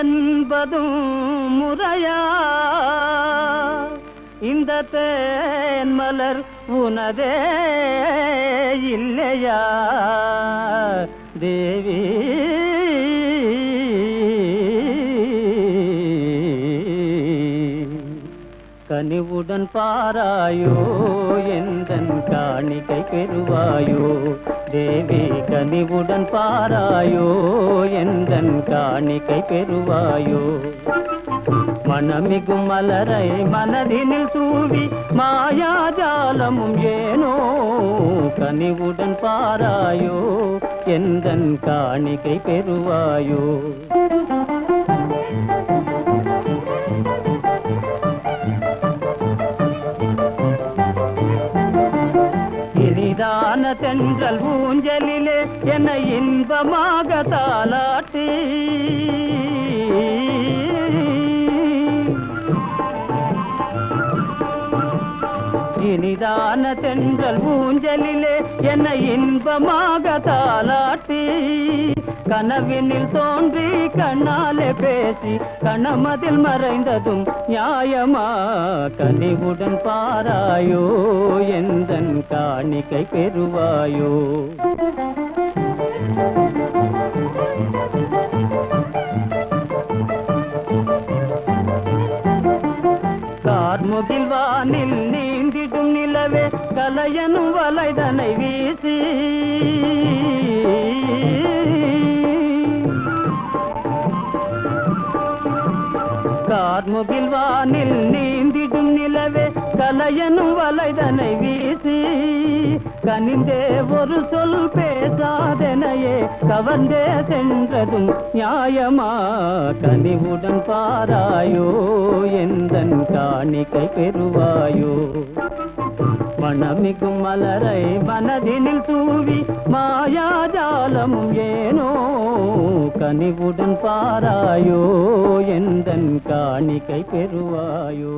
என்பதும் முறையா இந்த தேன் மலர் உனதே இல்லையா தேவி கனிவுடன் பாராயோ எந்தன் காணிக்கை பெறுவாயோ தேவி கனிவுடன் பாராயோ எந்தன் காணிக்கை பெறுவாயோ மனமிகும் மலரை மனதினில் தூவி மாயாஜாலமும் ஏனோ கனிவுடன் பாராயோ எந்தன் காணிக்கை பெறுவாயோ இனிதான தென்றல் ஊஞ்சலிலே என்னை இன்பமாக தாலாட்டி இனிதான தென்றல் ஊஞ்சலிலே என்னை இன்பமாக தாலாட்டி கனவினில் தோன்றி கண்ணாலே பேசி கணமதில் மறைந்ததும் நியாயமா கனிவுடன் பாராயோ எந்தன் காணிக்கை பெறுவாயோ கார்முகில் வானில் நீந்திடும் நிலவே கலையனும் வலைதனை வீசி கார்முகில் வானில் நீந்திடும் நிலவே கலையனும் வலைதனை வீசி கனிந்தே ஒரு சொல் பேசாதெனையே கவர்ந்தே சென்றதும் நியாயமா கனிவுடன் பாராயோ எந்தன் காணிக்கை பெறுவாயோ மனமிகும் மலரை மனதினில் தூவி மாயாஜாலமும் ஏனோ கனிவுடன் பாராயோ எந்தன் காணிக்கை பெறுவாயோ